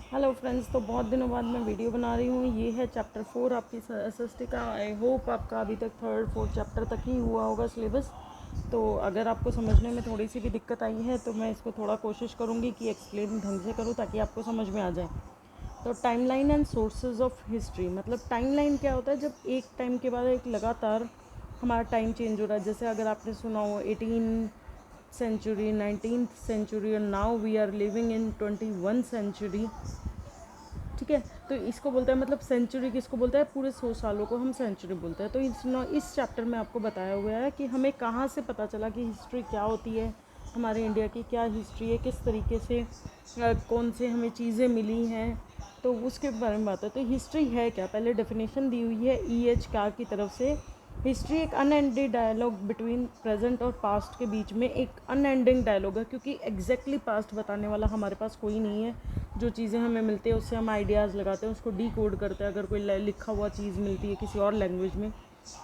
Hello friends, तो बहुत दिनों बाद मैं वीडियो बना रही हूँ। ये है चैप्टर 4 आपकी एसएसटी का। आई होप आपका अभी तक 3rd 4th चैप्टर तक ही हुआ होगा सिलेबस। तो अगर आपको समझने में थोड़ी सी भी दिक्कत आई है तो मैं इसको थोड़ा कोशिश करूँगी कि एक्सप्लेन ढंग से करूँ ताकि आपको समझ में आ जाए। तो timeline and sources of history, मतलब टाइमलाइन क्या होता है? जब एक टाइम के बाद एक लगातार हमारा टाइम चेंज हो रहा है। जैसे अगर आपने सुना हो 18th century, 19th century और now we are living in 21st century। ठीक है, तो इसको बोलते हैं, मतलब सेंचुरी किसको बोलता है? पूरे 100 सालों को हम सेंचुरी बोलते हैं। तो इस चैप्टर में आपको बताया हुआ है कि हमें कहाँ से पता चला कि हिस्ट्री क्या होती है, हमारे इंडिया की क्या हिस्ट्री है, किस तरीके से कौन से हमें चीज़ें मिली हैं, तो उसके बारे में बात है। तो हिस्ट्री है क्या? पहले डेफिनेशन दी हुई है E.H. कार की तरफ से। हिस्ट्री एक अनएंडिंग डायलॉग बिटवीन प्रेजेंट और पास्ट के बीच में एक अनएंडिंग डायलॉग है, क्योंकि एग्जैक्टली पास्ट बताने वाला हमारे पास कोई नहीं है। जो चीज़ें हमें मिलती है उससे हम आइडियाज़ लगाते हैं, उसको डी कोड करते हैं। अगर कोई लिखा हुआ चीज़ मिलती है किसी और लैंग्वेज में,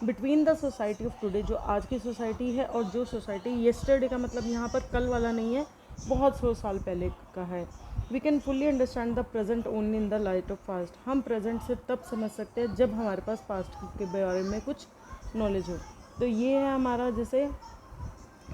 between the society of today, जो आज की सोसाइटी है, और जो सोसाइटी येस्टरडे का मतलब यहाँ पर कल वाला नहीं है, बहुत 100 साल पहले का है। We can fully understand the present only in the light of past. हम प्रेजेंट से तब समझ सकते हैं जब हमारे पास पास्ट के बारे में कुछ नॉलेज हो। तो ये है हमारा, जैसे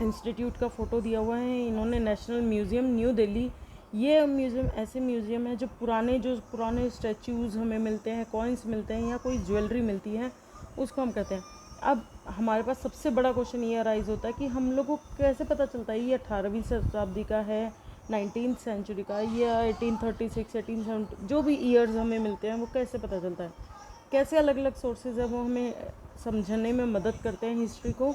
इंस्टीट्यूट का फ़ोटो दिया हुआ है इन्होंने, नेशनल म्यूज़ियम न्यू दिल्ली। ये म्यूज़ियम ऐसे म्यूज़ियम है जो पुराने स्टैचूज़ हमें मिलते हैं, कॉइन्स मिलते हैं, या कोई ज्वेलरी मिलती है, उसको हम कहते हैं। अब हमारे पास सबसे बड़ा क्वेश्चन ये अराइज़ होता है कि हम लोग को कैसे पता चलता है ये 18वीं शताब्दी का है, 19th century का, या 1836, 1870, जो भी ईयर्स हमें मिलते हैं वो कैसे पता चलता है? कैसे अलग अलग सोर्सेज है वो हमें समझने में मदद करते हैं हिस्ट्री को।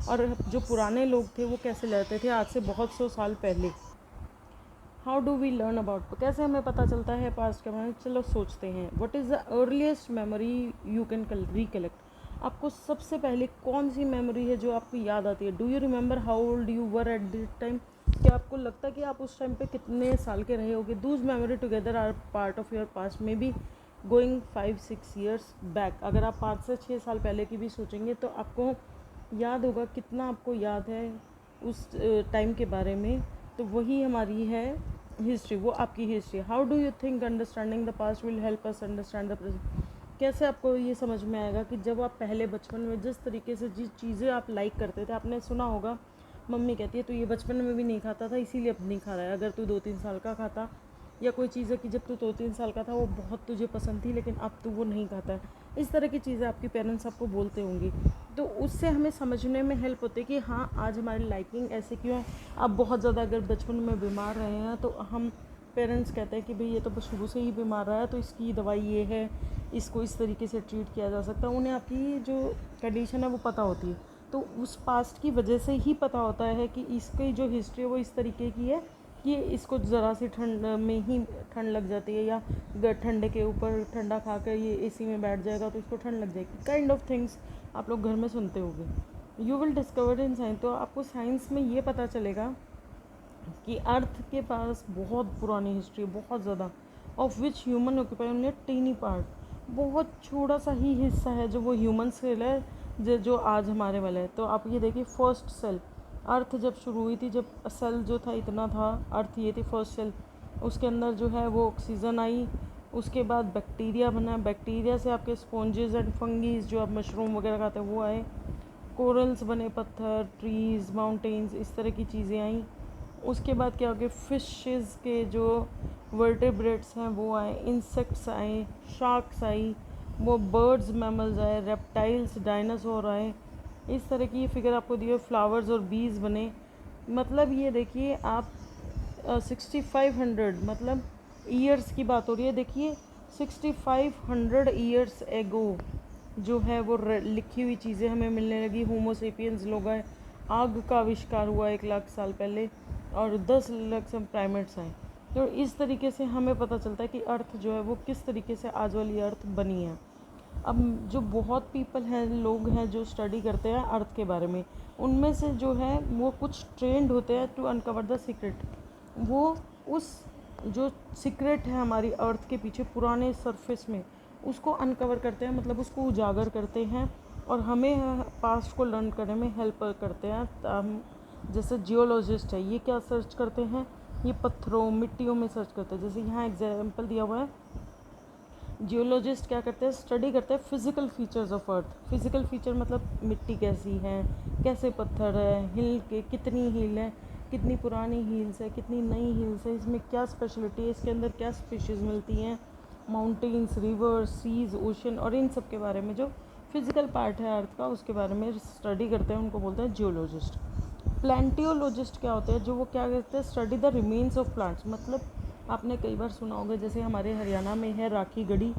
और जो पुराने लोग थे वो कैसे लेते थे आज से बहुत 100 साल पहले। How do we learn about, कैसे हमें पता चलता है पास्ट के बारे में? चलो सोचते हैं। What is the earliest memory you can recollect? आपको सबसे पहले कौन सी मेमोरी है जो आपको याद आती है? Do you remember how old you were at this time? क्या आपको लगता है कि आप उस टाइम पे कितने साल के रहे होगे? Those memory together are part of your past, may be going 5-6 years back. अगर आप 5 से 6 साल पहले की भी सोचेंगे तो आपको याद होगा कितना आपको याद है उस टाइम के बारे में। तो वही हमारी है हिस्ट्री, वो आपकी history. How do you think understanding the past will help us understand the present? कैसे आपको ये समझ में आएगा कि जब आप पहले बचपन में जिस तरीके से जिस चीज़ें आप लाइक करते थे, आपने सुना होगा मम्मी कहती है तो ये बचपन में भी नहीं खाता था इसीलिए अब नहीं खा रहा है। अगर तू 2-3 साल का खाता, या कोई चीज़ है कि जब तू 2-3 साल का था वो बहुत तुझे पसंद थी लेकिन अब तू वो नहीं खाता है, इस तरह की चीज़ें आपके पेरेंट्स आपको बोलते होंगे। तो उससे हमें समझने में हेल्प होती है कि हाँ आज हमारी लाइकिंग ऐसे क्यों है। अब बहुत ज़्यादा अगर बचपन में बीमार रहे हैं तो हम पेरेंट्स कहते हैं कि भाई ये तो बस शुरू से ही बीमार रहा है तो इसकी दवाई ये है, इसको इस तरीके से ट्रीट किया जा सकता है। उन्हें आपकी जो कंडीशन है वो पता होती है, तो उस पास्ट की वजह से ही पता होता है कि इसकी जो हिस्ट्री है वो इस तरीके की है कि इसको ज़रा सी ठंड में ही ठंड लग जाती है, या ठंडे के ऊपर ठंडा खा कर ये एसी में बैठ जाएगा तो इसको ठंड लग जाएगी। काइंड ऑफ थिंग्स आप लोग घर में सुनते होंगे। You will discover in science, तो आपको साइंस में ये पता चलेगा कि अर्थ के पास बहुत पुरानी हिस्ट्री, बहुत ज़्यादा, of which human occupy only tiny part. बहुत छोटा सा ही हिस्सा है जो वो ह्यूमन सेल है जो आज हमारे वाला है। तो आप ये देखिए, फर्स्ट सेल, अर्थ जब शुरू हुई थी, जब सेल जो था इतना था, अर्थ ये थी फर्स्ट सेल। उसके अंदर जो है वो ऑक्सीजन आई, उसके बाद बैक्टीरिया बना, बैक्टीरिया से आपके स्पॉन्जेस एंड फंगीज जो आप मशरूम वगैरह खाते हैं वो आए, कोरल्स बने, पत्थर, ट्रीज़, माउंटेन्स, इस तरह की चीज़ें आई। उसके बाद क्या हो गया, फिशेस के जो वर्टेब्रेट्स हैं वो आए, इंसेक्ट्स आए, शार्क्स आई, वो बर्ड्स, मैमल्स आए, रेप्टाइल्स, डायनासोर आए। इस तरह की फिगर आपको दी है, फ्लावर्स और बीज बने। मतलब ये देखिए आप 6500, मतलब ईयर्स की बात हो रही है। देखिए 6500 ईयर्स एगो जो है वो लिखी हुई चीज़ें हमें मिलने लगी। होमोसेपियंस लोग आए, आग का आविष्कार हुआ 1 लाख साल पहले, और 10 लाख से प्राइमेट्स आए। तो इस तरीके से हमें पता चलता है कि अर्थ जो है वो किस तरीके से आज वाली अर्थ बनी है। अब जो बहुत पीपल हैं, लोग हैं जो स्टडी करते हैं अर्थ के बारे में, उनमें से जो है वो कुछ ट्रेंड होते हैं टू अनकवर द सीक्रेट। वो उस जो सीक्रेट है हमारी अर्थ के पीछे पुराने सरफेस में, उसको अनकवर करते हैं, मतलब उसको उजागर करते हैं, और हमें पास्ट को लर्न करने में हेल्प करते हैं। हम जैसे जियोलॉजिस्ट है, ये क्या सर्च करते हैं ये पत्थरों मिट्टियों में सर्च करते हैं। जैसे यहाँ एग्जाम्पल दिया हुआ है, जियोलॉजिस्ट क्या करते हैं, स्टडी करते हैं physical features of earth. Physical feature मतलब मिट्टी कैसी है, कैसे पत्थर है, हिल के कितनी हिल है, कितनी पुरानी हिल्स है, कितनी नई हिल्स है, इसमें क्या स्पेशलिटी है, इसके अंदर क्या स्पीशीज़ मिलती हैं, माउंटेन्स, रिवर्स, सीज, ओशन, और इन सब के बारे में जो फिजिकल पार्ट है अर्थ का उसके बारे में स्टडी करते हैं, उनको बोलते हैं जियोलॉजिस्ट। प्लांटियोलॉजिस्ट क्या होते हैं, जो वो क्या करते हैं, study the remains of plants. मतलब आपने कई बार सुना होगा, जैसे हमारे हरियाणा में है राखी गढ़ी,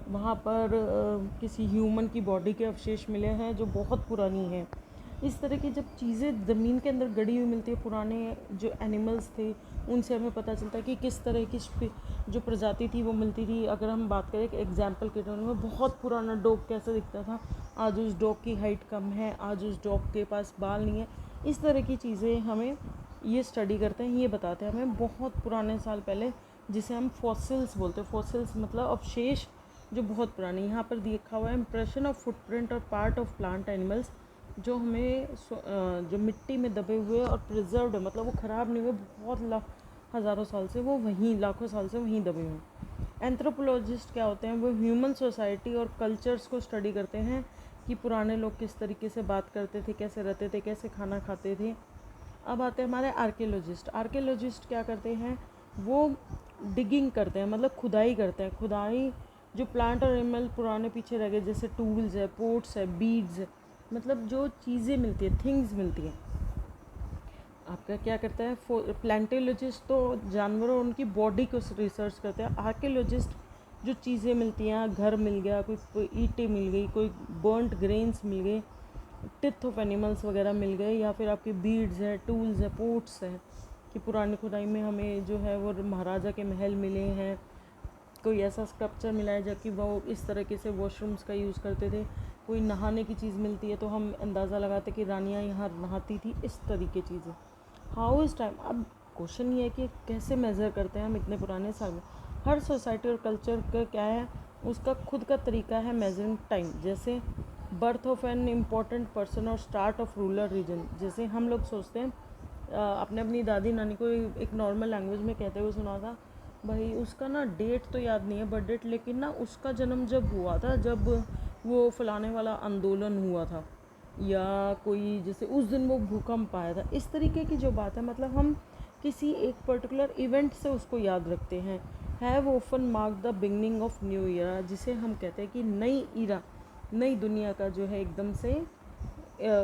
वहाँ पर किसी ह्यूमन की बॉडी के अवशेष मिले हैं जो बहुत पुरानी है। इस तरह की जब चीज़ें ज़मीन के अंदर गड़ी हुई मिलती है, पुराने जो एनिमल्स थे उनसे हमें पता चलता है कि किस तरह की जो प्रजाति थी वो मिलती थी। अगर हम बात करें एग्जाम्पल के तौर में, बहुत पुराना डॉग कैसे दिखता था, आज उस डॉग की हाइट कम है, आज उस डॉग के पास बाल नहीं है। इस तरह की चीज़ें हमें ये स्टडी करते हैं, ये बताते हैं हमें बहुत पुराने साल पहले, जिसे हम फॉसिल्स बोलते हैं। फॉसिल्स मतलब अवशेष जो बहुत पुराने। यहाँ पर देखा हुआ है इम्प्रेशन ऑफ फुटप्रिंट और पार्ट ऑफ प्लांट एनिमल्स, जो हमें जो मिट्टी में दबे हुए और प्रिजर्व्ड है, मतलब वो ख़राब नहीं हुए, बहुत हज़ारों साल से वो वहीं, लाखों साल से वहीं दबे हुए। एंथ्रोपोलॉजिस्ट क्या होते हैं, वो ह्यूमन सोसाइटी और कल्चर्स को स्टडी करते हैं कि पुराने लोग किस तरीके से बात करते थे, कैसे रहते थे, कैसे खाना खाते थे। अब आते हैं हमारे आर्कियोलॉजिस्ट। आर्कियोलॉजिस्ट क्या करते हैं, वो डिगिंग करते हैं, मतलब खुदाई करते हैं। खुदाई जो प्लांट और एनिमल पुराने पीछे रह गए, जैसे टूल्स है, पोट्स है, बीड्स है, मतलब जो चीज़ें मिलती है, थिंग्स मिलती हैं। आपका क्या करता है, प्लांटियोलॉजिस्ट तो जानवरों उनकी बॉडी को रिसर्च करते हैं। आर्कियोलॉजिस्ट जो चीज़ें मिलती हैं, घर मिल गया, कोई ईंटें मिल गई, कोई बर्नट ग्रेन्स मिल गए, टिथ ऑफ एनिमल्स वगैरह मिल गए, या फिर आपके बीड्स है, टूल्स है, पोट्स है, कि पुरानी खुदाई में हमें जो है वो महाराजा के महल मिले हैं, कोई ऐसा स्ट्रक्चर मिला है जबकि वो इस तरीके से वॉशरूम्स का यूज़ करते थे। कोई नहाने की चीज़ मिलती है तो हम अंदाज़ा लगाते कि रानियाँ यहाँ नहाती थी, इस तरीके चीज़ें। हाउ इज़ टाइम, अब क्वेश्चन ये है कि कैसे मेज़र करते हैं हम इतने पुराने साल में। हर सोसाइटी और कल्चर का क्या है, उसका खुद का तरीका है मेजरिंग टाइम। जैसे birth of an important person और स्टार्ट ऑफ रूरल रीजन। जैसे हम लोग सोचते हैं, आपने अपनी दादी नानी को एक नॉर्मल लैंग्वेज में कहते हुए सुना था, भाई उसका ना डेट तो याद नहीं है, बर्थ डेट, लेकिन ना उसका जन्म जब हुआ था, जब वो फलाने वाला आंदोलन हुआ था, या कोई जैसे उस दिन वो भूकंप आया था। इस तरीके की जो बात है, मतलब हम किसी एक पर्टिकुलर इवेंट से उसको याद रखते हैं। Have often mark the beginning of new year, जिसे हम कहते हैं कि नई ईरा, नई दुनिया का जो है एकदम से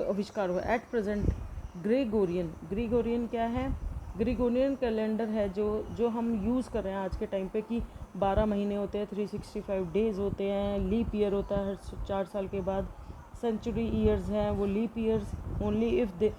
आविष्कार हुआ। एट प्रेजेंट ग्रेगोरियन क्या है, ग्रेगोरियन कैलेंडर है जो हम यूज़ कर रहे हैं आज के टाइम पे, कि 12 महीने होते हैं, 365 डेज़ होते हैं, लीप ईयर होता है हर 4 साल के बाद, सेंचुरी ईयर्स हैं वो leap years only if the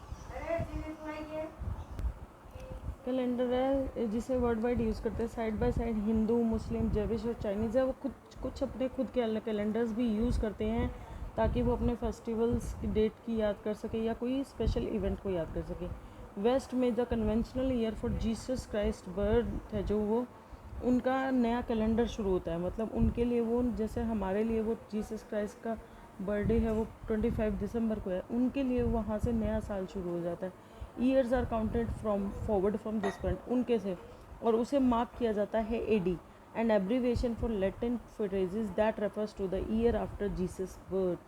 calendar है जिसे वर्ल्ड वाइड यूज़ करते हैं। Side by side Hindu, Muslim, Jewish और चाइनीज़ है, वो कुछ अपने खुद के कैलेंडर्स भी यूज़ करते हैं ताकि वो अपने फेस्टिवल्स की डेट की याद कर सके या कोई स्पेशल इवेंट को याद कर सके। वेस्ट में the conventional year for Jesus Christ birth है, जो वो उनका नया कैलेंडर शुरू होता है। मतलब उनके लिए वो, जैसे हमारे लिए वो जीसस क्राइस्ट का बर्थडे है वो 25 दिसंबर को है, उनके लिए वहाँ से नया साल शुरू हो जाता है। Years are counted from forward from this point, उनके से, और उसे मार्क किया जाता है AD, and abbreviation for Latin phrases that refers to the year after Jesus birth.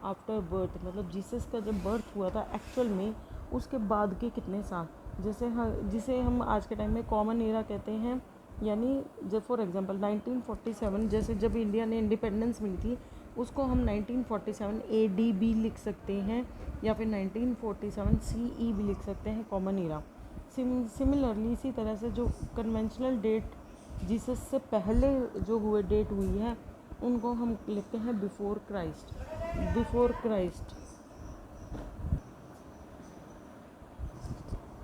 After birth मतलब जीसस का जब बर्थ हुआ था एक्चुअल में, उसके बाद के कितने साल, जिसे हम आज के टाइम में कॉमन एरा कहते हैं। यानी जब फॉर एग्जांपल 1947, जैसे जब इंडिया ने इंडिपेंडेंस मिली थी, उसको हम 1947 AD भी लिख सकते हैं, या फिर 1947 CE भी लिख सकते हैं, कॉमन एरा। सिमिलरली इसी तरह से जो कन्वेंशनल डेट जीसस से पहले जो हुए डेट हुई है, उनको हम लिखते हैं बिफोर क्राइस्ट।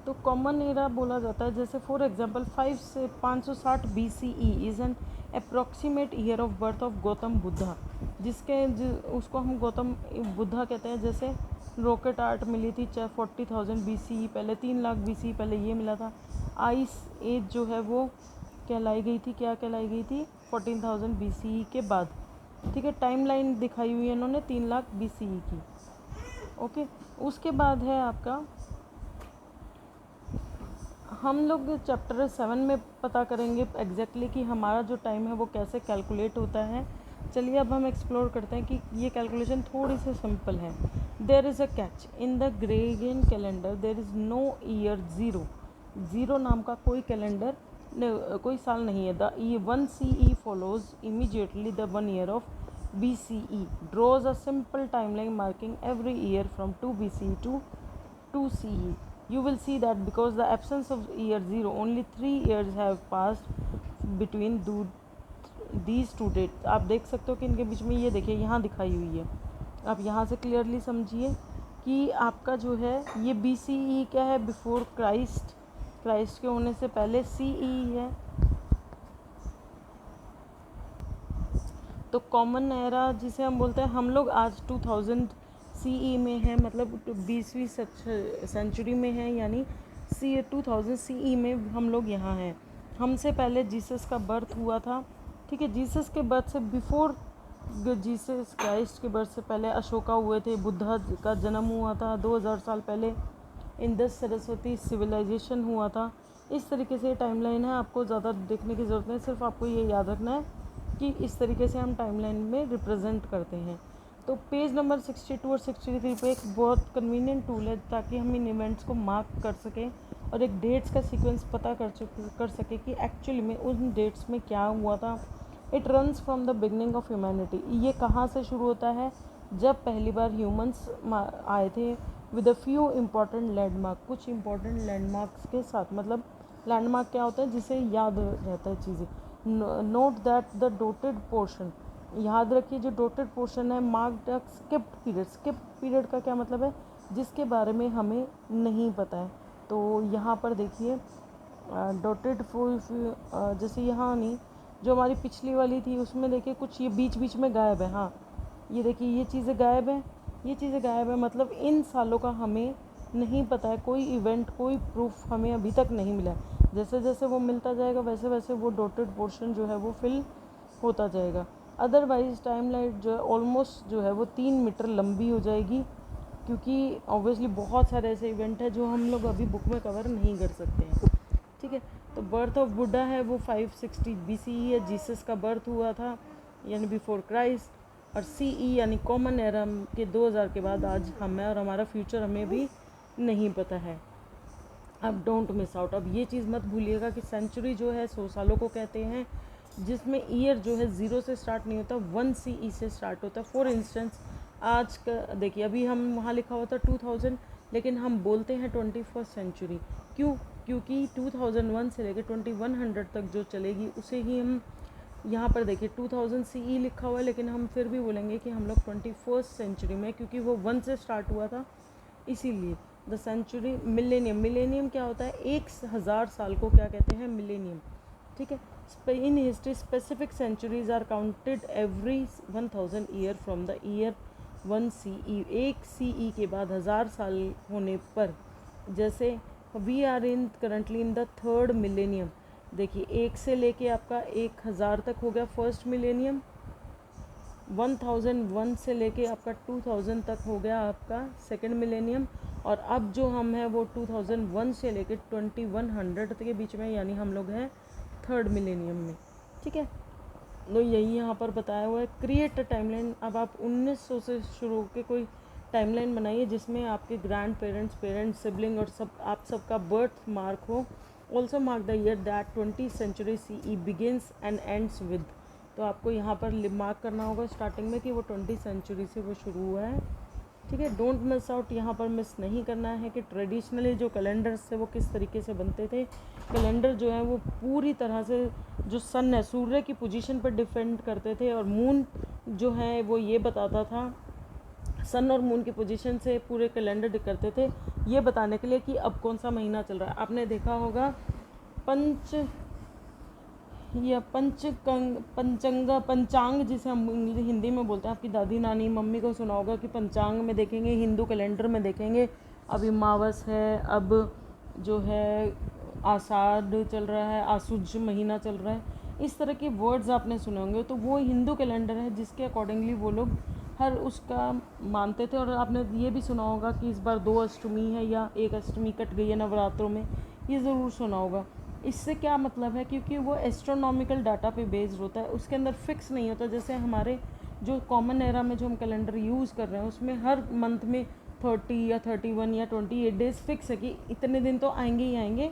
तो कॉमन एरा बोला जाता है, जैसे फॉर एग्जांपल 5 से 560 BCE is an approximate year of birth of Gautam Buddha, उसको हम गौतम बुद्धा कहते हैं। जैसे रॉकेट आर्ट मिली थी 40,000 BCE पहले, 3 लाख BCE पहले ये मिला था। आइस एज जो है वो कहलाई गई थी, क्या कहलाई गई थी, 14,000 BCE के बाद। ठीक है, टाइमलाइन दिखाई हुई है इन्होंने 3 लाख BCE की। ओके, उसके बाद है आपका हम लोग चैप्टर 7 में पता करेंगे एग्जैक्टली कि हमारा जो टाइम है वो कैसे कैलकुलेट होता है। चलिए अब हम एक्सप्लोर करते हैं कि ये कैलकुलेशन थोड़ी सी सिंपल है। There is a catch in the Gregorian calendar, there is no year zero. Zero नाम का कोई कैलेंडर कोई साल नहीं है। The 1 CE follows immediately the 1 year of BCE, draws a simple timeline marking every year from 2 BCE to 2 CE. You will see that because the absence of year 0, only 3 years have passed between these two dates. आप देख सकते हो कि इनके बीच में ये देखिए यहाँ दिखाई हुई है। आप यहाँ से क्लियरली समझिए कि आपका जो है ये BCE क्या है, बिफोर क्राइस्ट, क्राइस्ट के होने से पहले CE है। तो कॉमन एरा जिसे हम बोलते हैं, हम लोग आज 2000 CE में हैं, मतलब 20वीं सेंचुरी में हैं, यानी 2000 CE में हम लोग यहाँ हैं। हमसे पहले जीसस का बर्थ हुआ था, ठीक है। जीसस के बर्थ से बिफोर जीसस क्राइस्ट के बर्थ से पहले अशोका हुए थे, बुद्धा का जन्म हुआ था 2000 साल पहले, इंडस सरस्वती सिविलाइजेशन हुआ था। इस तरीके से टाइमलाइन है, आपको ज़्यादा देखने की ज़रूरत नहीं, सिर्फ आपको ये याद रखना है कि इस तरीके से हम टाइमलाइन में रिप्रेजेंट करते हैं। तो पेज नंबर 62 और 63 पे एक बहुत कन्वीनियंट टूल है ताकि हम इन इवेंट्स को मार्क कर सकें और एक डेट्स का सीक्वेंस पता कर सके कि एक्चुअली में उन डेट्स में क्या हुआ था। It runs from the beginning of humanity. ये कहाँ से शुरू होता है, जब पहली बार ह्यूमंस आए थे with a few important landmark, कुछ इम्पॉर्टेंट लैंडमार्क्स के साथ। मतलब लैंडमार्क क्या होता है, जिसे याद रहता है चीज़ें। नोट दैट द डोटेड पोर्शन, याद रखिए जो डोटेड पोर्शन है, marked skipped period. Skipped period का क्या मतलब है, जिसके बारे में हमें नहीं पता है। तो यहाँ पर देखिए डोटेड जैसे यहाँ नहीं, जो हमारी पिछली वाली थी उसमें देखिए कुछ ये बीच बीच में गायब है। हाँ ये देखिए ये चीज़ें गायब हैं, ये चीज़ें गायब है, मतलब इन सालों का हमें नहीं पता है, कोई इवेंट कोई प्रूफ हमें अभी तक नहीं मिला है। जैसे जैसे वो मिलता जाएगा वैसे वैसे वो डॉटेड पोर्शन जो है वो फिल होता जाएगा। अदरवाइज टाइमलाइन जो है ऑलमोस्ट जो है वो 3 मीटर लंबी हो जाएगी, क्योंकि ऑब्वियसली बहुत सारे ऐसे इवेंट है जो हम लोग अभी बुक में कवर नहीं कर सकते हैं, ठीक है। तो बर्थ ऑफ बुद्धा है वो 560 BCE है, जीसस का बर्थ हुआ था यानी बिफोर क्राइस्ट। और CE यानी कॉमन एरा के 2000 के बाद आज हमें और हमारा फ्यूचर हमें भी नहीं पता है। अब डोंट मिस आउट। अब ये चीज़ मत भूलिएगा कि सेंचुरी जो है 100 सालों को कहते हैं, जिसमें ईयर जो है 0 से स्टार्ट नहीं होता, 1 CE से स्टार्ट होता है। फॉर इंस्टेंस आज का देखिए, अभी हम वहाँ लिखा हुआ था 2000, लेकिन हम बोलते हैं 21st सेंचुरी। क्यों? क्योंकि 2001 से लेकर 2100 तक जो चलेगी उसे ही हम यहाँ पर देखिए 2000 CE लिखा हुआ है, लेकिन हम फिर भी बोलेंगे कि हम लोग 21st सेंचुरी में, क्योंकि वो 1 से स्टार्ट हुआ था इसीलिए। द सेंचुरी मिलेनियम, मिलेनियम क्या होता है, 1000 साल को क्या कहते हैं, मिलेनियम, ठीक है। In history specific centuries are counted every 1000 year from the year 1 CE। एक CE के बाद 1000 साल होने पर, जैसे we are in currently in the 3rd मिलेनियम। देखिए 1 से लेके आपका 1000 तक हो गया फर्स्ट मिलेनियम, 1001 से लेके आपका 2000 तक हो गया आपका सेकंड मिलेनियम, और अब जो हम हैं वो 2001 से लेके 2100 के बीच में, यानी हम लोग हैं 3rd मिलेनियम में, ठीक है। तो यही यहाँ पर बताया हुआ है, क्रिएट अ टाइमलाइन। अब आप 1900 से शुरू होकर कोई टाइमलाइन बनाइए जिसमें आपके ग्रैंड पेरेंट्स सिबलिंग और सब आप सबका बर्थ मार्क हो। Also mark the year that 20th century CE begins and ends with. तो आपको यहाँ पर मार्क करना होगा स्टार्टिंग में कि वो 20th सेंचुरी से वो शुरू हुआ है, ठीक है। डोंट मिस आउट, यहाँ पर मिस नहीं करना है कि ट्रेडिशनली जो कैलेंडर्स थे वो किस तरीके से बनते थे। कैलेंडर जो है वो पूरी तरह से जो सन है, सूर्य की पोजीशन पर डिपेंड करते थे, और मून जो है वो ये बताता था, सन और मून की पोजीशन से पूरे कैलेंडर करते थे, ये बताने के लिए कि अब कौन सा महीना चल रहा है। आपने देखा होगा पंचांग जिसे हम हिंदी में बोलते हैं, आपकी दादी नानी मम्मी को सुना होगा कि पंचांग में देखेंगे, हिंदू कैलेंडर में देखेंगे अभी मावस है, अब जो है आषाढ़ चल रहा है, आसुज महीना चल रहा है, इस तरह के वर्ड्स आपने सुने होंगे। तो वो हिंदू कैलेंडर है जिसके अकॉर्डिंगली वो लोग हर उसका मानते थे। और आपने ये भी सुना होगा कि इस बार 2 अष्टमी है या 1 अष्टमी कट गई है नवरात्रों में, ये ज़रूर सुना होगा। इससे क्या मतलब है, क्योंकि वो एस्ट्रोनॉमिकल डाटा पे बेस्ड होता है, उसके अंदर फिक्स नहीं होता। जैसे हमारे जो कॉमन एरा में जो हम कैलेंडर यूज़ कर रहे हैं उसमें हर मंथ में 30 या 31 या 28 डेज़ फिक्स है कि इतने दिन तो आएंगे ही आएंगे,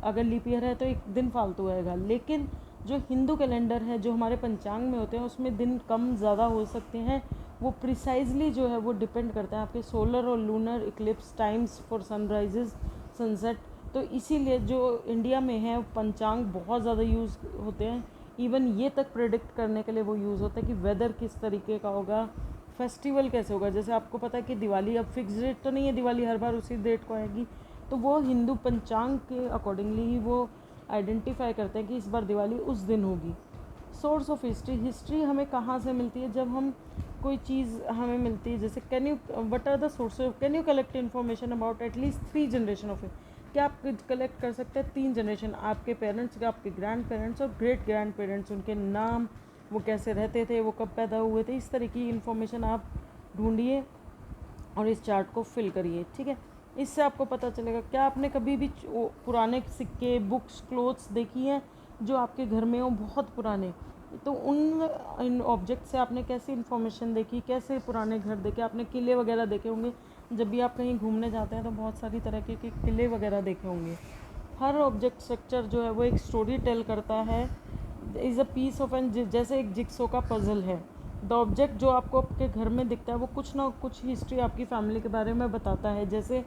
अगर लीप ईयर है तो एक दिन फालतू आएगा। लेकिन जो हिंदू कैलेंडर है, जो हमारे पंचांग में होते हैं, उसमें दिन कम ज़्यादा हो सकते हैं। वो प्रिसाइजली जो है वो डिपेंड करता है आपके सोलर और lunar Eclipse times for sunrises sunset. तो इसीलिए जो इंडिया में है पंचांग बहुत ज़्यादा यूज़ होते हैं। इवन ये तक प्रेडिक्ट करने के लिए वो यूज़ होता है कि वेदर किस तरीके का होगा, फेस्टिवल कैसे होगा। जैसे आपको पता है कि दिवाली अब फिक्स डेट तो नहीं है, दिवाली हर बार उसी डेट को आएगी, तो वो हिंदू पंचांग के अकॉर्डिंगली ही वो आइडेंटिफाई करते हैं कि इस बार दिवाली उस दिन होगी। सोर्स ऑफ हिस्ट्री, हिस्ट्री हमें कहाँ से मिलती है, जब हम कोई चीज़ हमें मिलती है। जैसे can you what are the source of, can you collect information about at least 3 generation of it. क्या आप कलेक्ट कर सकते हैं 3 जनरेशन, आपके पेरेंट्स, आपके ग्रैंड पेरेंट्स और ग्रेट ग्रैंड पेरेंट्स, उनके नाम, वो कैसे रहते थे, वो कब पैदा हुए थे, इस तरह की इन्फॉर्मेशन आप ढूंढिए और इस चार्ट को फिल करिए। ठीक है, इससे आपको पता चलेगा। क्या आपने कभी भी पुराने सिक्के, बुक्स, क्लोथ्स देखी हैं जो आपके घर में हो बहुत पुराने, तो उन ऑब्जेक्ट से आपने कैसी इन्फॉर्मेशन देखी, कैसे पुराने घर देखे, आपने किले वगैरह देखे होंगे। जब भी आप कहीं घूमने जाते हैं तो बहुत सारी तरह के किले वगैरह देखे होंगे। हर ऑब्जेक्ट स्ट्रक्चर जो है वो एक स्टोरी टेल करता है, is a piece of an, जैसे एक जिक्सो का पजल है। द ऑब्जेक्ट जो आपको आपके घर में दिखता है वो कुछ ना कुछ हिस्ट्री आपकी फैमिली के बारे में बताता है। जैसे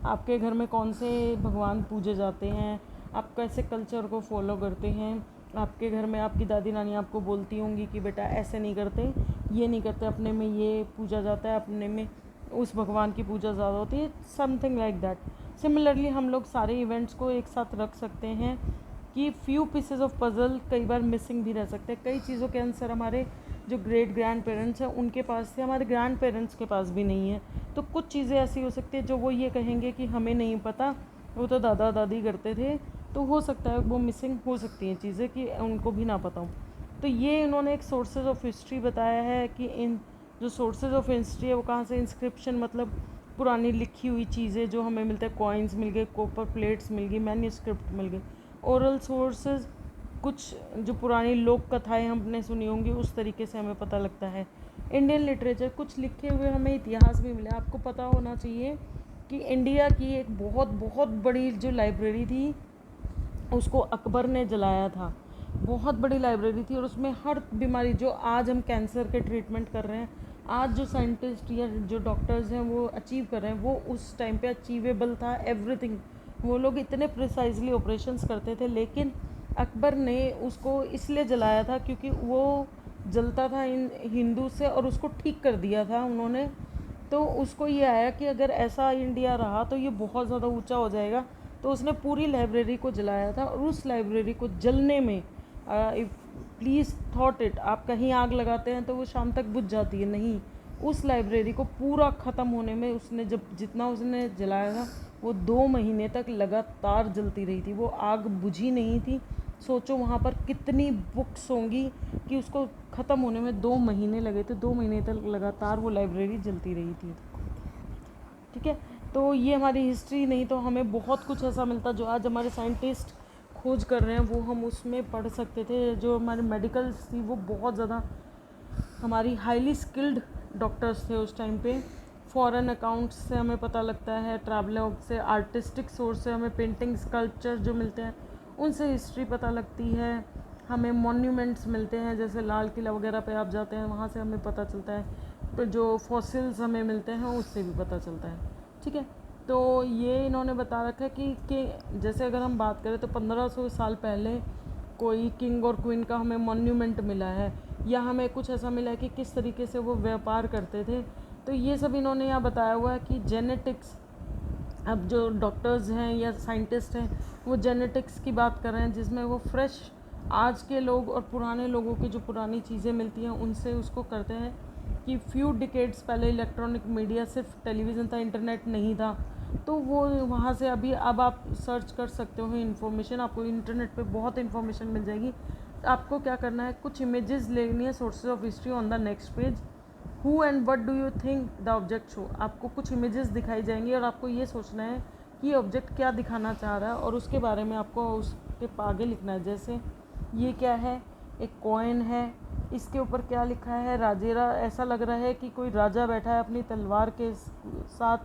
आपके घर में कौन से भगवान पूजे जाते हैं, आप कैसे कल्चर को फॉलो करते हैं। आपके घर में आपकी दादी नानी आपको बोलती होंगी कि बेटा ऐसे नहीं करते, ये नहीं करते, अपने में ये पूजा जाता है, अपने में उस भगवान की पूजा ज़्यादा होती है, समथिंग लाइक दैट। सिमिलरली हम लोग सारे इवेंट्स को एक साथ रख सकते हैं कि फ्यू पीसेज ऑफ पजल कई बार मिसिंग भी रह सकते हैं। कई चीज़ों के आंसर हमारे जो ग्रेट ग्रैंड पेरेंट्स हैं उनके पास थे, हमारे ग्रैंड पेरेंट्स के पास भी नहीं है। तो कुछ चीज़ें ऐसी हो सकती है जो वो ये कहेंगे कि हमें नहीं पता, वो तो दादा दादी करते थे, तो हो सकता है वो मिसिंग हो सकती हैं चीज़ें कि उनको भी ना पता हो। तो ये इन्होंने एक सोर्सेज ऑफ हिस्ट्री बताया है कि इन जो सोर्सेज ऑफ हिस्ट्री है वो कहाँ से, इंस्क्रिप्शन मतलब पुरानी लिखी हुई चीज़ें जो हमें मिलते हैं, कॉइन्स मिल गए, कॉपर प्लेट्स मिल गई, मैन्यूस्क्रिप्ट मिल गई। ओरल सोर्सेज, कुछ जो पुरानी लोक कथाएँ हमने सुनी होंगी उस तरीके से हमें पता लगता है। इंडियन लिटरेचर, कुछ लिखे हुए हमें इतिहास भी मिला। आपको पता होना चाहिए कि इंडिया की एक बहुत बहुत बड़ी जो लाइब्रेरी थी उसको अकबर ने जलाया था। बहुत बड़ी लाइब्रेरी थी और उसमें हर बीमारी जो आज हम कैंसर के ट्रीटमेंट कर रहे हैं, आज जो साइंटिस्ट या जो डॉक्टर्स हैं वो अचीव कर रहे हैं, वो उस टाइम पे अचीवेबल था एवरीथिंग। वो लोग इतने प्रिसाइजली ऑपरेशंस करते थे, लेकिन अकबर ने उसको इसलिए जलाया था क्योंकि वो जलता था इन हिंदू से, और उसको ठीक कर दिया था उन्होंने। तो उसको ये आया कि अगर ऐसा इंडिया रहा तो ये बहुत ज़्यादा ऊंचा हो जाएगा, तो उसने पूरी लाइब्रेरी को जलाया था। और उस लाइब्रेरी को जलने में, प्लीज़ थॉट इट, आप कहीं आग लगाते हैं तो वो शाम तक बुझ जाती है, नहीं, उस लाइब्रेरी को पूरा ख़त्म होने में उसने जब जितना उसने जलाया था वो 2 महीने तक लगातार जलती रही थी, वो आग बुझी नहीं थी। सोचो वहाँ पर कितनी बुक्स होंगी कि उसको ख़त्म होने में 2 महीने लगे थे, 2 महीने तक लगातार वो लाइब्रेरी जलती रही थी। ठीक है, तो ये हमारी हिस्ट्री, नहीं तो हमें बहुत कुछ ऐसा मिलता जो आज हमारे साइंटिस्ट खोज कर रहे हैं वो हम उसमें पढ़ सकते थे। जो हमारे मेडिकल्स थी वो बहुत ज़्यादा हमारी हाईली स्किल्ड डॉक्टर्स थे उस टाइम पे। फॉरेन अकाउंट्स से हमें पता लगता है, ट्रैवलॉग से, आर्टिस्टिक सोर्स से हमें पेंटिंग, स्कल्पचर जो मिलते हैं उनसे हिस्ट्री पता लगती है। हमें मॉन्यूमेंट्स मिलते हैं, जैसे लाल किला वगैरह पे आप जाते हैं वहाँ से हमें पता चलता है। तो जो फॉसिल्स हमें मिलते हैं उससे भी पता चलता है। ठीक है, तो ये इन्होंने बता रखा है कि जैसे अगर हम बात करें तो 1500 साल पहले कोई किंग और क्वीन का हमें मॉन्यूमेंट मिला है, या हमें कुछ ऐसा मिला है कि किस तरीके से वो व्यापार करते थे। तो ये सब इन्होंने यहाँ बताया हुआ है कि जेनेटिक्स, अब जो डॉक्टर्स हैं या साइंटिस्ट हैं वो जेनेटिक्स की बात कर रहे हैं, जिसमें वो फ्रेश आज के लोग और पुराने लोगों की जो पुरानी चीज़ें मिलती हैं उनसे उसको करते हैं कि फ्यू डिकेड्स पहले इलेक्ट्रॉनिक मीडिया, सिर्फ टेलीविज़न था, इंटरनेट नहीं था। तो वो वहाँ से अभी अब आप सर्च कर सकते हो इन्फॉर्मेशन, आपको इंटरनेट पे बहुत इन्फॉर्मेशन मिल जाएगी। आपको क्या करना है, कुछ इमेजेस लेनी है, sources of history on the next page, who and what do you think the object show. आपको कुछ इमेजेस दिखाई जाएंगी और आपको ये सोचना है कि ऑब्जेक्ट क्या दिखाना चाह रहा है और उसके बारे में आपको उसके आगे लिखना है। जैसे ये क्या है, एक कॉइन है, इसके ऊपर क्या लिखा है, राजेरा, ऐसा लग रहा है कि कोई राजा बैठा है अपनी तलवार के साथ,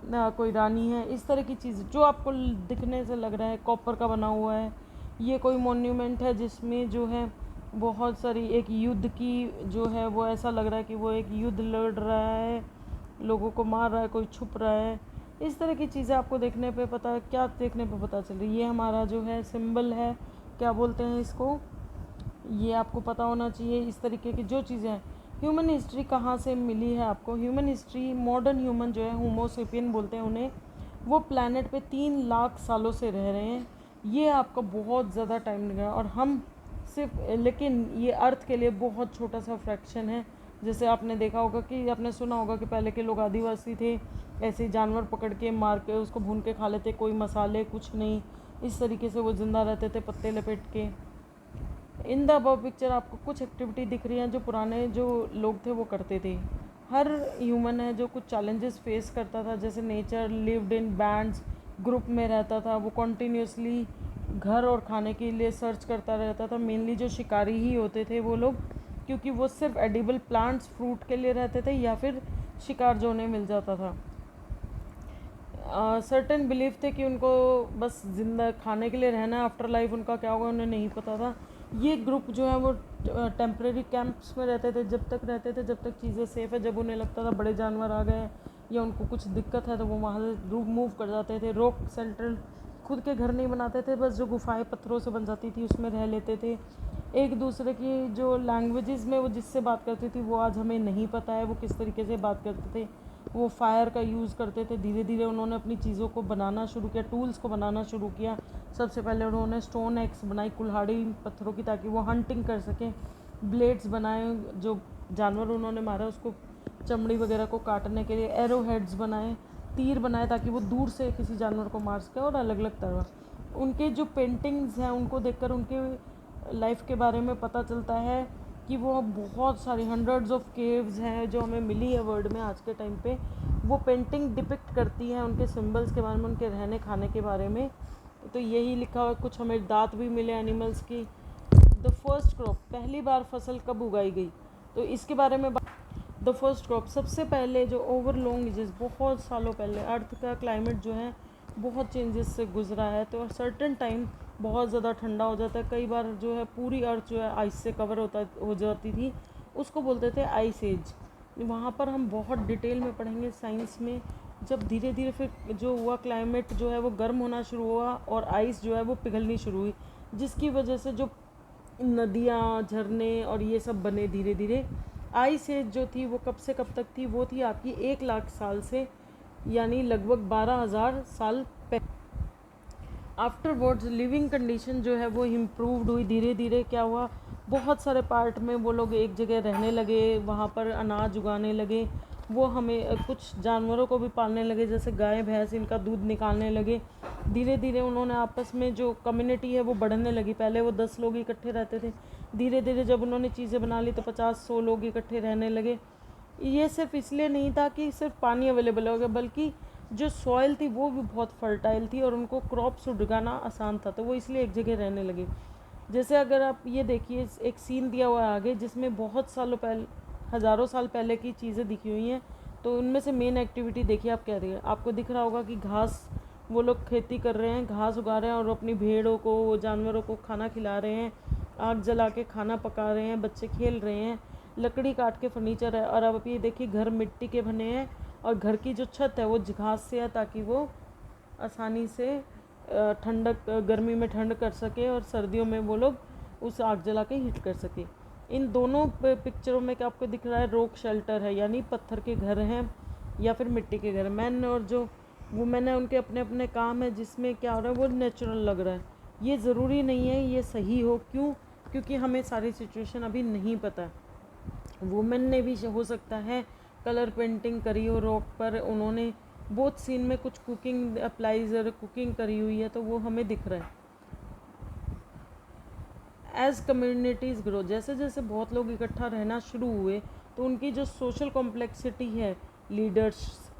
ना कोई रानी है, इस तरह की चीज़ जो आपको दिखने से लग रहा है। कॉपर का बना हुआ है, ये कोई मॉन्यूमेंट है जिसमें जो है बहुत सारी एक युद्ध की जो है वो ऐसा लग रहा है कि वो एक युद्ध लड़ रहा है, लोगों को मार रहा है, कोई छुप रहा है। इस तरह की चीज़ें आपको देखने पे पता, क्या देखने पे पता चल रही है। ये हमारा जो है सिंबल है, क्या बोलते हैं इसको, ये आपको पता होना चाहिए। इस तरीके की जो चीज़ें हैं। ह्यूमन हिस्ट्री कहाँ से मिली है आपको, ह्यूमन हिस्ट्री मॉडर्न ह्यूमन जो है होमो सेपियन बोलते हैं उन्हें, वो प्लैनेट पे 3 लाख सालों से रह रहे हैं। ये आपका बहुत ज़्यादा टाइम लग रहा है और हम सिर्फ, लेकिन ये अर्थ के लिए बहुत छोटा सा फ्रैक्शन है। जैसे आपने देखा होगा कि आपने सुना होगा कि पहले के लोग आदिवासी थे, ऐसे जानवर पकड़ के मार के उसको भून के खा लेते, कोई मसाले कुछ नहीं, इस तरीके से वो ज़िंदा रहते थे पत्ते लपेट के। इन द अबव पिक्चर आपको कुछ एक्टिविटी दिख रही हैं जो पुराने जो लोग थे वो करते थे। हर ह्यूमन है जो कुछ चैलेंजेस फेस करता था, जैसे nature, lived in bands, group में रहता था, वो कॉन्टीन्यूसली घर और खाने के लिए सर्च करता रहता था। मेनली जो शिकारी ही होते थे वो लोग, क्योंकि वो सिर्फ एडिबल प्लांट्स, फ्रूट के लिए रहते थे या फिर शिकार जो उन्हें मिल जाता था। सर्टेन बिलीफ थे कि उनको बस जिंदा खाने के लिए रहना है, आफ्टर लाइफ उनका क्या होगा उन्हें नहीं पता था। ये ग्रुप जो है वो टेम्परेरी कैंप्स में रहते थे, जब तक रहते थे जब तक चीज़ें सेफ़ है। जब उन्हें लगता था बड़े जानवर आ गए या उनको कुछ दिक्कत है तो वो वहाँ से मूव कर जाते थे। रॉक सेंट्रल खुद के घर नहीं बनाते थे, बस जो गुफाएं पत्थरों से बन जाती थी उसमें रह लेते थे। एक दूसरे की जो लैंग्वेजेस में वो जिससे बात करती थी वो आज हमें नहीं पता है वो किस तरीके से बात करते थे। वो फायर का यूज़ करते थे। धीरे धीरे उन्होंने अपनी चीज़ों को बनाना शुरू किया, टूल्स को बनाना शुरू किया। सबसे पहले उन्होंने स्टोन एक्स बनाई, कुल्हाड़ी पत्थरों की, ताकि वो हंटिंग कर सकें। ब्लेड्स बनाए, जो जानवर उन्होंने मारा उसको चमड़ी वगैरह को काटने के लिए। एरो हेड्स बनाए, तीर बनाए ताकि वो दूर से किसी जानवर को मार सके। और अलग अलग तरह उनके जो पेंटिंग्स हैं उनको देखकर उनके लाइफ के बारे में पता चलता है कि वो बहुत सारी हंड्रेड्स ऑफ केव्स हैं जो हमें मिली है वर्ल्ड में आज के टाइम पे। वो पेंटिंग डिपिक्ट करती है उनके सिंबल्स के बारे में, उनके रहने खाने के बारे में। तो यही लिखा हुआ, कुछ हमें दांत भी मिले एनिमल्स की। द फर्स्ट क्रॉप, पहली बार फसल कब उगाई गई, तो इसके बारे में द फर्स्ट क्रॉप, सबसे पहले जो ओवर लॉन्ग एजेस, बहुत सालों पहले अर्थ का क्लाइमेट जो है बहुत चेंजेस से गुजरा है। तो सर्टेन टाइम बहुत ज़्यादा ठंडा हो जाता है, कई बार जो है पूरी अर्थ जो है आइस से कवर हो जाती थी, उसको बोलते थे आइस एज। वहाँ पर हम बहुत डिटेल में पढ़ेंगे साइंस में। जब धीरे धीरे फिर जो हुआ, क्लाइमेट जो है वो गर्म होना शुरू हुआ और आइस जो है वो पिघलनी शुरू हुई, जिसकी वजह से जो नदियाँ, झरने और ये सब बने धीरे धीरे। आइस एज जो थी वो कब से कब तक थी, वो थी आपकी 1 लाख साल से, यानी लगभग 12,000 साल पहले। आफ्टरवर्ड्स लिविंग कंडीशन जो है वो इम्प्रूव्ड हुई धीरे धीरे। क्या हुआ, बहुत सारे पार्ट में वो लोग एक जगह रहने लगे, वहाँ पर अनाज उगाने लगे। वो हमें कुछ जानवरों को भी पालने लगे, जैसे गाय भैंस, इनका दूध निकालने लगे। धीरे धीरे उन्होंने आपस में जो कम्युनिटी है वो बढ़ने लगी। पहले वो 10 लोग इकट्ठे रहते थे, धीरे धीरे जब उन्होंने चीज़ें बना ली तो 50-100 लोग इकट्ठे रहने लगे। ये सिर्फ इसलिए नहीं था कि सिर्फ पानी अवेलेबल हो गया, बल्कि जो सॉइल थी वो भी बहुत फर्टाइल थी और उनको क्रॉप्स उगाना आसान था, तो वो इसलिए एक जगह रहने लगे। जैसे अगर आप ये देखिए, एक सीन दिया हुआ है आगे जिसमें बहुत सालों पहले, हज़ारों साल पहले की चीज़ें दिखी हुई हैं। तो उनमें से मेन एक्टिविटी देखिए आप क्या रही है। आपको दिख रहा होगा कि घास, वो लोग खेती कर रहे हैं, घास उगा रहे हैं और अपनी भेड़ों को, जानवरों को खाना खिला रहे हैं। आग जला के खाना पका रहे हैं, बच्चे खेल रहे हैं, लकड़ी काट के फर्नीचर है। और अब आप ये देखिए, घर मिट्टी के बने हैं और घर की जो छत है वो घास से है, ताकि वो आसानी से ठंडक, गर्मी में ठंड कर सके और सर्दियों में वो लोग उस आग जला के हीट कर सके। इन दोनों पिक्चरों में क्या आपको दिख रहा है, रॉक शेल्टर है, यानी पत्थर के घर हैं या फिर मिट्टी के घर। मैन और जो वुमेन है उनके अपने अपने काम है, जिसमें क्या हो रहा है वो नेचुरल लग रहा है। ये ज़रूरी नहीं है ये सही हो, क्यों, क्योंकि हमें सारी सिचुएशन अभी नहीं पता। वुमेन ने भी हो सकता है कलर पेंटिंग करी हो रॉक पर, उन्होंने बोथ सीन में कुछ कुकिंग अप्लाइज और कुकिंग करी हुई है, तो वो हमें दिख रहा है। एज कम्युनिटीज़ ग्रो, जैसे जैसे बहुत लोग इकट्ठा रहना शुरू हुए तो उनकी जो सोशल कॉम्प्लेक्सिटी है, लीडर्स,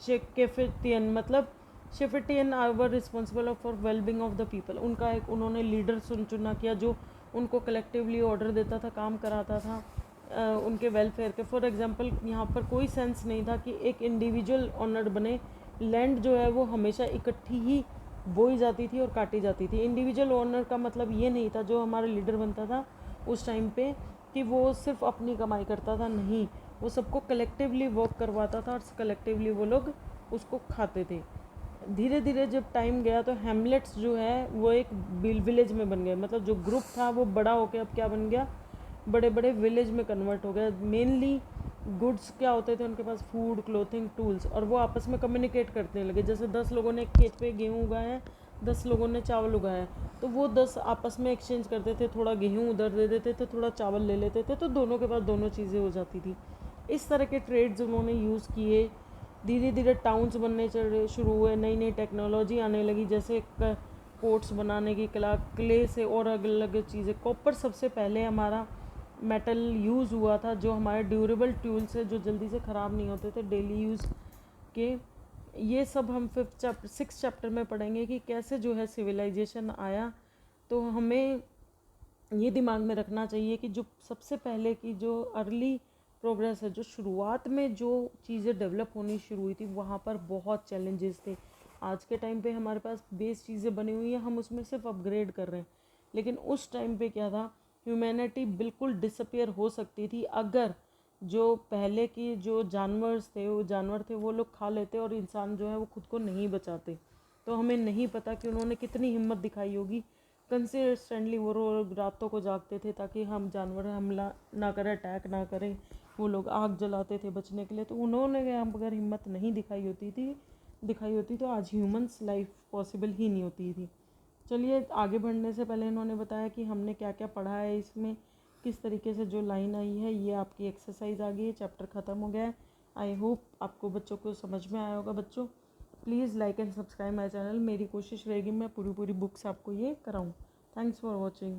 चेकेफिटियन, मतलब शेफर्टी and were responsible for wellbeing of the people. उनका एक उन्होंने लीडर चुना किया जो उनको कलेक्टिवली ऑर्डर देता था, काम कराता था उनके वेलफेयर के। फॉर एग्जांपल यहाँ पर कोई सेंस नहीं था कि एक इंडिविजुअल ऑनर्ड बने। लैंड जो है वो हमेशा इकट्ठी ही बोई जाती थी और काटी जाती थी। इंडिविजुअल ओनर का मतलब ये नहीं था जो हमारा लीडर बनता था उस टाइम पे कि वो सिर्फ अपनी कमाई करता था, नहीं, वो सबको कलेक्टिवली वर्क करवाता था और कलेक्टिवली वो लोग उसको खाते थे। धीरे धीरे जब टाइम गया तो हैमलेट्स जो है वो एक विलेज में बन गए, मतलब जो ग्रुप था वो बड़ा होकर अब क्या बन गया, बड़े बड़े विलेज में कन्वर्ट हो गया। मेनली गुड्स क्या होते थे उनके पास, फूड, क्लोथिंग, टूल्स, और वो आपस में कम्युनिकेट करने लगे। जैसे 10 लोगों ने खेत पे गेहूँ उगाया है, 10 लोगों ने चावल उगाया है, तो वो 10 आपस में एक्सचेंज करते थे, थोड़ा गेहूँ उधर दे देते थे, थोड़ा चावल ले लेते थे, तो दोनों के पास दोनों चीज़ें हो जाती थी। इस तरह के ट्रेड्स उन्होंने यूज़ किए। धीरे धीरे टाउन्स बनने शुरू हुए, नई नई टेक्नोलॉजी आने लगी, जैसे कोट्स बनाने की कला, क्ले से और अलग अलग चीज़ें। कॉपर सबसे पहले हमारा मेटल यूज़ हुआ था, जो हमारे ड्यूरेबल टूल्स है जो जल्दी से ख़राब नहीं होते थे डेली यूज़ के। ये सब हम 6th चैप्टर में पढ़ेंगे कि कैसे जो है सिविलाइजेशन आया। तो हमें ये दिमाग में रखना चाहिए कि जो सबसे पहले की जो अर्ली प्रोग्रेस है, जो शुरुआत में जो चीज़ें डेवलप होनी शुरू हुई थी, वहाँ पर बहुत चैलेंजेस थे। आज के टाइम पे हमारे पास बेस चीज़ें बनी हुई हैं, हम उसमें सिर्फ अपग्रेड कर रहे हैं, लेकिन उस टाइम पे क्या था, ह्यूमैनिटी बिल्कुल डिसअपियर हो सकती थी अगर जो पहले की जो जानवर्स थे, वो जानवर थे वो लोग खा लेते और इंसान जो है वो खुद को नहीं बचाते। तो हमें नहीं पता कि उन्होंने कितनी हिम्मत दिखाई होगी। कंसिस्टेंटली वो लोग रातों को जागते थे ताकि हम जानवर हमला ना करें, अटैक ना करें। वो लोग आग जलाते थे बचने के लिए। तो उन्होंने अगर हिम्मत नहीं दिखाई होती तो आज ह्यूमंस लाइफ पॉसिबल ही नहीं होती थी। चलिए, आगे बढ़ने से पहले इन्होंने बताया कि हमने क्या क्या पढ़ा है इसमें, किस तरीके से जो लाइन आई है, ये आपकी एक्सरसाइज आ गई है, चैप्टर ख़त्म हो गया है। आई होप आपको बच्चों को समझ में आया होगा। बच्चों please like and subscribe my channel. मेरी कोशिश रहेगी मैं पूरी बुक्स आपको ये कराऊँ। Thanks for watching.